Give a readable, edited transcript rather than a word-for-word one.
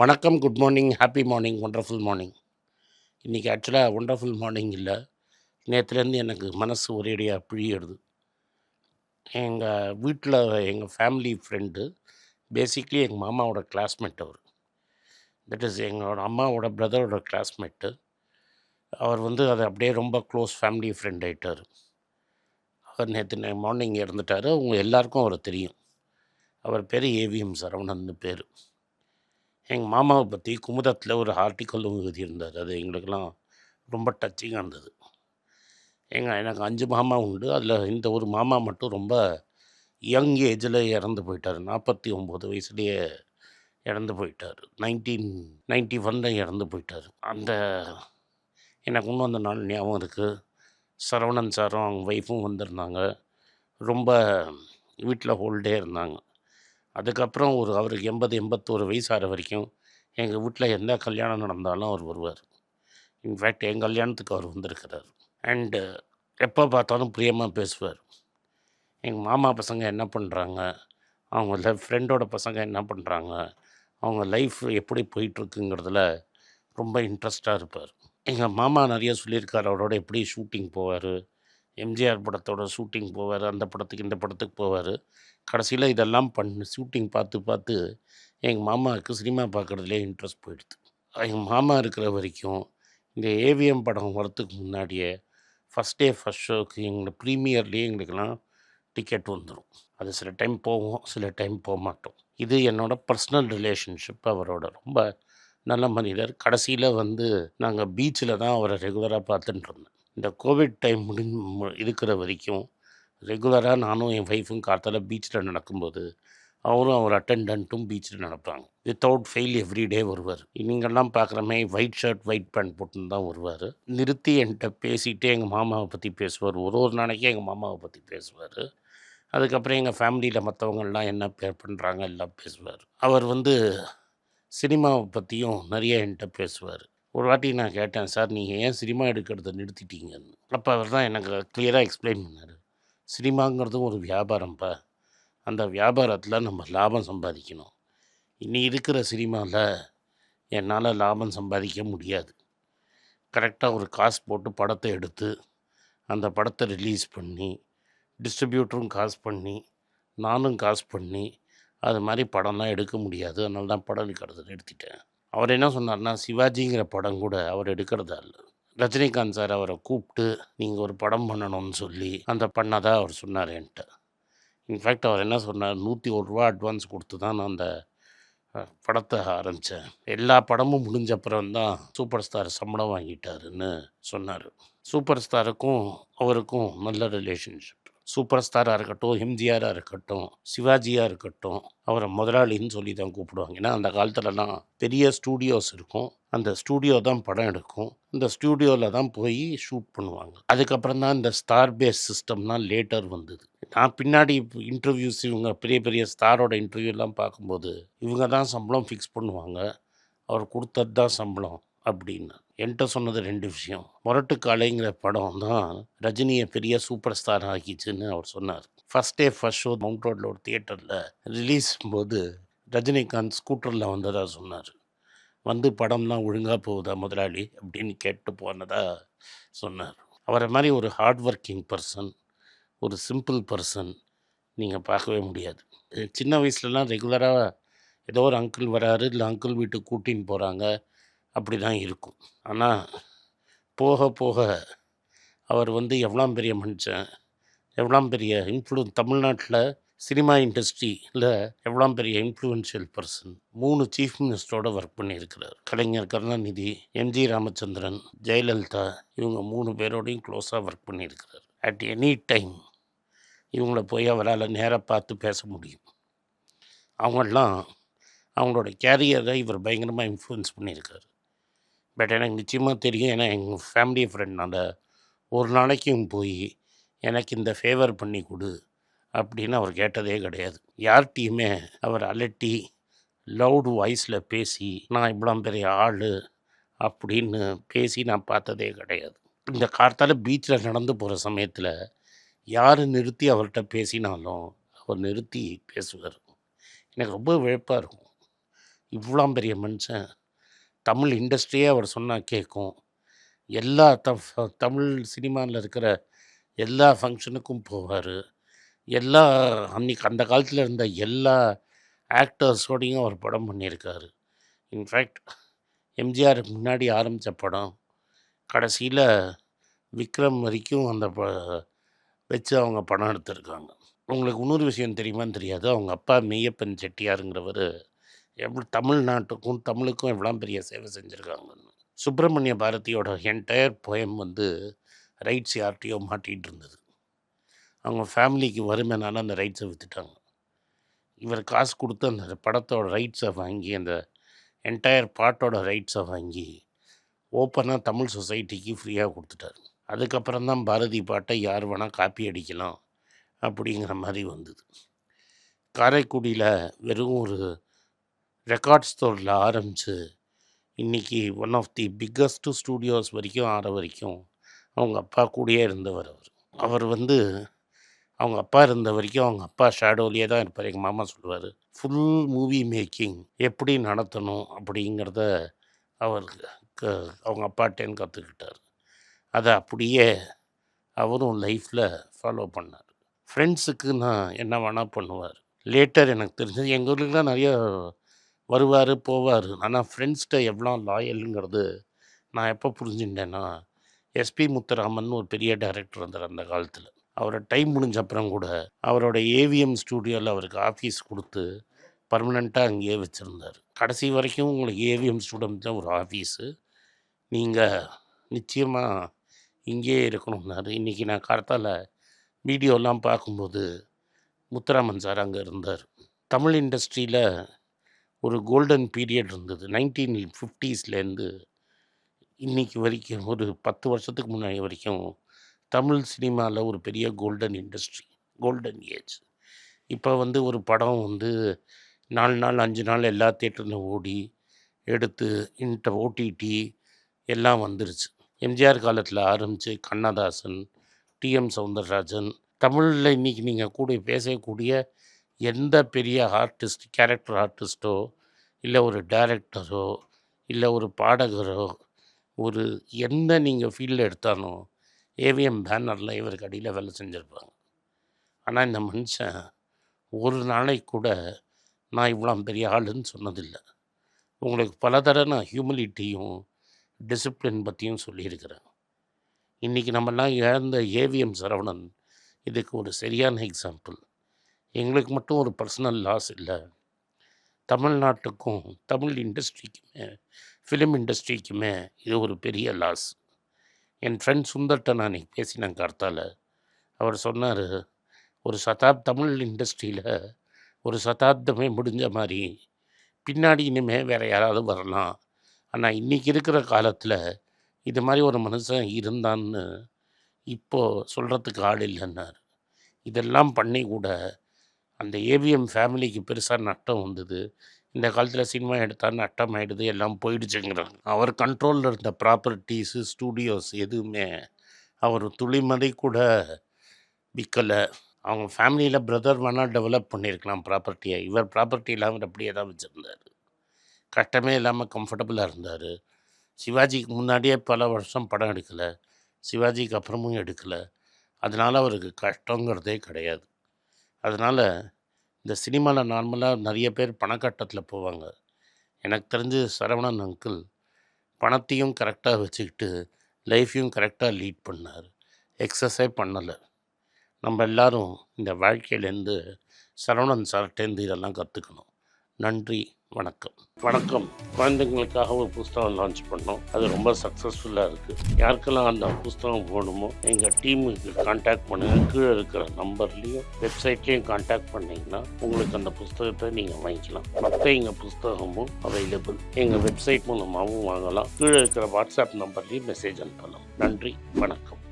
வணக்கம், good morning, happy morning, wonderful morning. இன்றைக்கி ஆக்சுவலாக ஒண்டர்ஃபுல் மார்னிங் இல்லை. நேற்றுலேருந்து எனக்கு மனசு ஒரேடியாக பிழியிடுது. எங்கள் வீட்டில் எங்கள் ஃபேமிலி ஃப்ரெண்டு, பேசிக்லி எங்கள் மாமாவோட கிளாஸ்மேட் அவர். தட் இஸ் எங்களோட அம்மாவோட பிரதரோட கிளாஸ்மேட்டு. அவர் அது அப்படியே ரொம்ப க்ளோஸ் ஃபேமிலி ஃப்ரெண்ட் ஆகிட்டார். அவர் நேற்று மார்னிங் இறந்துட்டார். அவங்க எல்லாருக்கும் அவரை தெரியும். அவர் பேர் ஏவிஎம் சரவணன்னு பேர். எங்கள் மாமாவை பற்றி குமுதத்தில் ஒரு ஆர்டிக்கலும் எழுதியிருந்தார். அது எங்களுக்கெல்லாம் ரொம்ப டச்சிங்காக இருந்தது. எனக்கு 5 மாமா உண்டு. அதில் இந்த ஒரு மாமா மட்டும் ரொம்ப யங் ஏஜில் இறந்து போயிட்டார். 49 வயசுலேயே இறந்து போயிட்டார். 1991 இறந்து போயிட்டார். எனக்கு இன்னும் அந்த நாள் ஞாபகம் இருக்குது. சரவணன் சாரும் அவங்க ஒய்ஃபும் வந்திருந்தாங்க. ரொம்ப வீட்டில் ஹோல்டே இருந்தாங்க. அதுக்கப்புறம் அவருக்கு 81 வயசு ஆகிற வரைக்கும் எங்கள் வீட்டில் எந்த கல்யாணம் நடந்தாலும் அவர் வருவார். இன்ஃபேக்ட் எங்கள் கல்யாணத்துக்கு அவர் வந்திருக்கிறார். அண்டு எப்போ பார்த்தாலும் பிரியமாக பேசுவார். எங்கள் மாமா பசங்க என்ன பண்ணுறாங்க, அவங்க ஃப்ரெண்டோட பசங்க என்ன பண்ணுறாங்க, அவங்க லைஃப் எப்படி போயிட்டுருக்குங்கிறதுல ரொம்ப இன்ட்ரெஸ்டாக இருப்பார். எங்கள் மாமா நிறைய சொல்லியிருக்கார். அவரோட எப்படி ஷூட்டிங் போவார், எம்ஜிஆர் படத்தோட ஷூட்டிங் போவார், அந்த படத்துக்கு இந்த படத்துக்கு போவார். கடைசியில் இதெல்லாம் ஷூட்டிங் பார்த்து பார்த்து எங்கள் மாமாவுக்கு சினிமா பார்க்குறதுலே இன்ட்ரெஸ்ட் போயிடுது. எங்கள் மாமா இருக்கிற வரைக்கும் இந்த ஏவிஎம் படம் வரத்துக்கு முன்னாடியே ஃபஸ்ட் டே ஃபஸ்ட் ஷோக்கு எங்களுக்கு ப்ரீமியர்லேயே எங்களுக்கெல்லாம் டிக்கெட் வந்துடும். அது சில டைம் போவோம், சில டைம் போக மாட்டோம். இது என்னோடய பர்சனல் ரிலேஷன்ஷிப். அவரோட ரொம்ப நல்ல மனிதர். கடைசியில் நாங்கள் பீச்சில் தான் அவரை ரெகுலராக பார்த்துட்டு இருந்தேன். இந்த கோவிட் டைம் இருக்கிற வரைக்கும் ரெகுலராக நானும் என் ஒய்ஃபும் கார்த்தால பீச்சில் நடக்கும்போது அவரும் அவர் அட்டெண்டன்ட்டும் பீச்சில் நடப்பாங்க. வித்தவுட் ஃபெயில் எவ்ரிடே வருவார். நீங்கள்லாம் பார்க்குற மாதிரி ஒயிட் ஷர்ட் ஒயிட் பேண்ட் போட்டுன்னு தான் வருவார். நிறுத்தி என்கிட்ட பேசிகிட்டே எங்கள் மாமாவை பற்றி பேசுவார். ஒரு நாளைக்கே எங்கள் மாமாவை பற்றி பேசுவார். அதுக்கப்புறம் எங்கள் ஃபேமிலியில் மற்றவங்கள்லாம் என்ன பேர் பண்ணுறாங்க எல்லாம் பேசுவார். அவர் சினிமாவை பற்றியும் நிறைய என்கிட்ட பேசுவார். ஒரு வாட்டி நான் கேட்டேன், சார் நீங்கள் ஏன் சினிமா எடுக்கிறத நிறுத்திட்டீங்கன்னு. அப்போ அவர் தான் எனக்கு கிளியராக எக்ஸ்பிளைன் பண்ணார். சினிமாங்கிறதும் ஒரு வியாபாரம்ப்பா. அந்த வியாபாரத்தில் நம்ம லாபம் சம்பாதிக்கணும். இனி இருக்கிற சினிமாவில் என்னால் லாபம் சம்பாதிக்க முடியாது. கரெக்டாக ஒரு காசு போட்டு படத்தை எடுத்து அந்த படத்தை ரிலீஸ் பண்ணி டிஸ்ட்ரிபியூட்டரும் காசு பண்ணி நானும் காசு பண்ணி அது மாதிரி படம்லாம் எடுக்க முடியாது. அதனால தான் படம் எடுக்கிறத நிறுத்திட்டேன். அவர் என்ன சொன்னார்னா, சிவாஜிங்கிற படம் கூட அவர் எடுக்கிறதா இல்லை. ரஜினிகாந்த் சார் அவரை கூப்பிட்டு நீங்கள் ஒரு படம் பண்ணணும்னு சொல்லி அந்த பண்ணதாக அவர் சொன்னார் என்கிட்ட. இன்ஃபேக்ட் அவர் என்ன சொன்னார், 101 ரூபா அட்வான்ஸ் கொடுத்து தான் நான் அந்த படத்தை ஆரம்பித்தேன். எல்லா படமும் முடிஞ்சப்புறம் தான் சூப்பர் ஸ்டார் சம்பளம் வாங்கிட்டாருன்னு சொன்னார். சூப்பர் ஸ்டாருக்கும் அவருக்கும் நல்ல ரிலேஷன்ஷிப். சூப்பர் ஸ்டாராக இருக்கட்டும், எம்ஜிஆராக இருக்கட்டும், சிவாஜியாக இருக்கட்டும், அவரை முதலாளின்னு சொல்லி தான் கூப்பிடுவாங்க. ஏன்னா அந்த காலத்துலலாம் பெரிய ஸ்டூடியோஸ் இருக்கும். அந்த ஸ்டூடியோ தான் படம் எடுக்கும். இந்த ஸ்டூடியோவில் தான் போய் ஷூட் பண்ணுவாங்க. அதுக்கப்புறம் தான் இந்த ஸ்டார் பேஸ் சிஸ்டம்லாம் லேட்டர் வந்தது. நான் பின்னாடி இன்டர்வியூஸ் இவங்க பெரிய பெரிய ஸ்டாரோட இன்டர்வியூலாம் பார்க்கும்போது இவங்க தான் சம்பளம் ஃபிக்ஸ் பண்ணுவாங்க, அவர் கொடுத்தது தான் சம்பளம் அப்படின்னு என்கிட்ட சொன்னது 2 விஷயம். முரட்டு காளைங்கிற படம் தான் ரஜினியை பெரிய சூப்பர் ஸ்டார் ஆக்கிச்சுன்னு அவர் சொன்னார். First day first show mount ரோட்டில் ஒரு தியேட்டரில் ரிலீஸ் போது ரஜினிகாந்த் ஸ்கூட்டரில் வந்ததாக சொன்னார். படம்லாம் ஒழுங்காக போகுதா முதலாளி அப்படின்னு கேட்டு போனதாக சொன்னார். அவரை மாதிரி ஒரு ஹார்ட் ஒர்க்கிங் பர்சன், ஒரு சிம்பிள் பர்சன் நீங்கள் பார்க்கவே முடியாது. சின்ன வயசுலலாம் ரெகுலராக ஏதோ ஒரு அங்கிள் வராரு, இல்லை அங்கிள் வீட்டுக்கு கூட்டின்னு போகிறாங்க, அப்படி தான் இருக்கும். ஆனால் போக போக அவர் எவ்வளோ பெரிய மனுஷன், எவ்வளோ பெரிய தமிழ்நாட்டில் சினிமா இண்டஸ்ட்ரியில் எவ்வளோ பெரிய இன்ஃப்ளூயன்ஷியல் பர்சன். 3 சீஃப் மினிஸ்டரோட ஒர்க் பண்ணியிருக்கிறார். கலைஞர் கருணாநிதி, எம்ஜி ராமச்சந்திரன், ஜெயலலிதா, இவங்க 3 பேரோடையும் க்ளோஸாக ஒர்க் பண்ணியிருக்கிறார். அட் எனி டைம் இவங்கள போய் அவரால் நேராக பார்த்து பேச முடியும். அவங்களெலாம் அவங்களோட கேரியரை இவர் பயங்கரமாக இன்ஃப்ளூயன்ஸ் பண்ணியிருக்காரு. பட் எனக்கு நிச்சயமாக தெரியும். ஏன்னா எங்கள் ஃபேமிலி ஃப்ரெண்ட்னால ஒரு நாளைக்கும் போய் எனக்கு இந்த ஃபேவர் பண்ணி கொடு அப்படின்னு அவர் கேட்டதே கிடையாது. யார்கிட்டையுமே அவர் அலட்டி லவுட் வாய்ஸில் பேசி நான் இவ்வளோ பெரிய ஆள் அப்படின்னு பேசி நான் பார்த்ததே கிடையாது. இந்த கார்த்தால பீச்சில் நடந்து போகிற சமயத்தில் யார் நிறுத்தி அவர்கிட்ட பேசினாலும் அவர் நிறுத்தி பேசுவார். எனக்கு ரொம்ப வியப்பாக இருக்கும். இவ்வளோ பெரிய மனுஷன், தமிழ் இண்டஸ்ட்ரியே அவர் சொன்னா கேட்கும். எல்லா தமிழ் சினிமாவில் இருக்கிற எல்லா ஃபங்க்ஷனுக்கும் போவார். எல்லா அன்னைக்கு அந்த காலத்தில் இருந்த எல்லா ஆக்டர்ஸோடையும் அவர் படம் பண்ணியிருக்காரு. இன்ஃபேக்ட் எம்ஜிஆருக்கு முன்னாடி ஆரம்பித்த படம் கடைசியில் விக்ரம் வரைக்கும் அந்த வச்சு அவங்க படம் எடுத்திருக்காங்க. உங்களுக்கு இன்னொரு விஷயம் தெரியுமான்னு தெரியாது. அவங்க அப்பா மெய்யப்பன் செட்டியாருங்கிறவர் தமிழ்நாட்டுக்கும் தமிழுக்கும் எவ்வளோ பெரிய சேவை செஞ்சுருக்காங்கன்னு. சுப்பிரமணிய பாரதியோட என்டையர் போயம் ரைட்ஸ் யார்கிட்டையோ மாட்டிகிட்டு இருந்தது. அவங்க ஃபேமிலிக்கு வறுமைனால அந்த ரைட்ஸை விற்றுட்டாங்க. இவர் காசு கொடுத்து அந்த படத்தோட ரைட்ஸை வாங்கி, அந்த என்டையர் பாட்டோட ரைட்ஸை வாங்கி ஓப்பனாக தமிழ் சொசைட்டிக்கு ஃப்ரீயாக கொடுத்துட்டார். அதுக்கப்புறம் தான் பாரதி பாட்டை யார் வேணால் காப்பி அடிக்கலாம் அப்படிங்கிற மாதிரி வந்தது. காரைக்குடியில் வெறும் ஒரு ரெக்கார்ட் ஸ்டோரில் ஆரம்பித்து இன்றைக்கி one of the biggest studios வரைக்கும் ஆற வரைக்கும் அவங்க அப்பா கூடயே இருந்தவர். அவர் அவங்க அப்பா இருந்த வரைக்கும் அவங்க அப்பா ஷேடோலேயே தான் இருப்பார். எங்கள் மாமா சொல்லுவார், ஃபுல் மூவி மேக்கிங் எப்படி நடத்தணும் அப்படிங்கிறத அவர் அவங்க அப்பாட்டேன்னு கற்றுக்கிட்டார். அதை அப்படியே அவரும் லைஃப்பில் ஃபாலோ பண்ணார். ஃப்ரெண்ட்ஸுக்கு நான் என்ன வேணால் பண்ணுவார். லேட்டர் எனக்கு தெரிஞ்சது எங்கள் ஊருக்குலாம் நிறைய வருவார் போவார். ஆனால் ஃப்ரெண்ட்ஸ்கிட்ட எவ்வளோ லாயலுங்கிறது நான் எப்போ புரிஞ்சுட்டேன்னா, எஸ்பி முத்துராமன் ஒரு பெரிய டைரக்டர் இருந்தார் அந்த காலத்தில். அவரை டைம் முடிஞ்ச அப்புறம் கூட அவரோட ஏவிஎம் ஸ்டூடியோவில் அவருக்கு ஆஃபீஸ் கொடுத்து பர்மனெண்ட்டாக அங்கேயே வச்சுருந்தார். கடைசி வரைக்கும் உங்களுக்கு ஏவிஎம் ஸ்டூடெண்ட்டில் ஒரு ஆஃபீஸு, நீங்கள் நிச்சயமாக இங்கேயே இருக்கணும்னாரு. இன்றைக்கி நான் கார்த்தால வீடியோலாம் பார்க்கும்போது முத்துராமன் சார் அங்கே இருந்தார். தமிழ் இண்டஸ்ட்ரியில் ஒரு கோல்டன் பீரியட் இருந்தது. 1950ஸ்லேருந்து இன்றைக்கி வரைக்கும் ஒரு 10 வருஷத்துக்கு முன்னாடி வரைக்கும் தமிழ் சினிமாவில் ஒரு பெரிய கோல்டன் இண்டஸ்ட்ரி, கோல்டன் ஏஜ். இப்போ ஒரு படம் 4 நாள் 5 நாள் எல்லா தேட்டர்லையும் ஓடி எடுத்து ஓடிடி எல்லாம் வந்துருச்சு. எம்ஜிஆர் காலத்தில் ஆரம்பித்து கண்ணதாசன், டிஎம் சௌந்தரராஜன், தமிழில் இன்றைக்கி நீங்கள் கூட பேசக்கூடிய எந்த பெரிய ஆர்டிஸ்ட், கேரக்டர் ஆர்டிஸ்ட்டோ, இல்லை ஒரு டைரக்டரோ, இல்லை ஒரு பாடகரோ, ஒரு எந்த நீங்கள் ஃபீல்டில் எடுத்தாலும் ஏவிஎம் பேனரில் இவருக்கு அடியில் வேலை செஞ்சுருப்பாங்க. ஆனால் இந்த மனுஷன் ஒரு நாளைக்கு கூட நான் இவ்வளோ பெரிய ஆளுன்னு சொன்னதில்லை. உங்களுக்கு பல தடவை நான் ஹியூமிலிட்டியும் டிசிப்ளின் பற்றியும் சொல்லியிருக்கிறேன். இன்றைக்கி நம்மெல்லாம் இழந்த ஏவிஎம் சரவணன் இதுக்கு ஒரு சரியான எக்ஸாம்பிள். எங்களுக்கு மட்டும் ஒரு பர்சனல் லாஸ் இல்லை, தமிழ்நாட்டுக்கும் தமிழ் இண்டஸ்ட்ரிக்குமே ஃபிலிம் இண்டஸ்ட்ரிக்குமே இது ஒரு பெரிய லாஸ். என் ஃப்ரெண்ட் சுந்தர்கிட்ட நான் இன்றைக்கி பேசினேன் கார்த்தால. அவர் சொன்னார், ஒரு தமிழ் இண்டஸ்ட்ரியில் ஒரு சதாப்தமே முடிஞ்ச மாதிரி பின்னாடி இனிமேல் வேறு யாராவது வரலாம். ஆனால் இன்றைக்கி இருக்கிற காலத்தில் இது மாதிரி ஒரு மனுஷன் இருந்தான்னு இப்போது சொல்கிறதுக்கு ஆள் இல்லைன்னார். இதெல்லாம் பண்ணி கூட அந்த ஏவிஎம் ஃபேமிலிக்கு பெருசாக நட்டம் வந்தது. இந்த காலத்தில் சினிமா எடுத்தால் நட்டம் ஆகிடுது, எல்லாம் போயிடுச்சுங்கிறாங்க. அவர் கண்ட்ரோலில் இருந்த ப்ராப்பர்ட்டிஸு, ஸ்டூடியோஸ் எதுவுமே அவர் துளிமதி கூட விற்கலை. அவங்க ஃபேமிலியில் பிரதர் வேணால் டெவலப் பண்ணியிருக்கலாம் ப்ராப்பர்ட்டியை. இவர் ப்ராப்பர்ட்டி இல்லாமல் அப்படியே தான் வச்சுருந்தார். கஷ்டமே இல்லாமல் கம்ஃபர்டபுளாக இருந்தார். சிவாஜிக்கு முன்னாடியே பல வருஷம் படம் எடுக்கலை, சிவாஜிக்கு அப்புறமும் எடுக்கலை. அதனால் அவருக்கு கஷ்டங்கிறதே கிடையாது. அதனால் இந்த சினிமாவில் நார்மலாக நிறைய பேர் பணக்கட்டத்தில் போவாங்க. எனக்கு தெரிஞ்சு சரவணன் அங்கிள் பணத்தையும் கரெக்டாக வச்சுக்கிட்டு லைஃப்பையும் கரெக்டாக லீட் பண்ணார். எக்ஸஸே பண்ணலை. நம்ம எல்லோரும் இந்த வாழ்க்கையிலேருந்து சரவணன் சார்ட்டேருந்து இதெல்லாம் கற்றுக்கணும். நன்றி, வணக்கம். குழந்தைங்களுக்காக ஒரு புஸ்தகம் லான்ச் பண்ணோம். அது ரொம்ப சக்ஸஸ்ஃபுல்லாக இருக்குது. யாருக்கெல்லாம் அந்த புஸ்தகம் போகணுமோ எங்கள் டீமுக்கு கான்டாக்ட் பண்ணுங்கள். கீழே இருக்கிற நம்பர்லேயும் வெப்சைட்லேயும் கான்டாக்ட் பண்ணிங்கன்னா உங்களுக்கு அந்த புஸ்தகத்தை நீங்கள் வாங்கிக்கலாம். மற்ற எங்கள் புஸ்தகமும் அவைலபிள். எங்கள் வெப்சைட் மூலமாகவும் வாங்கலாம். கீழே இருக்கிற வாட்ஸ்அப் நம்பர்லேயும் மெசேஜ் அனுப்பலாம். நன்றி, வணக்கம்.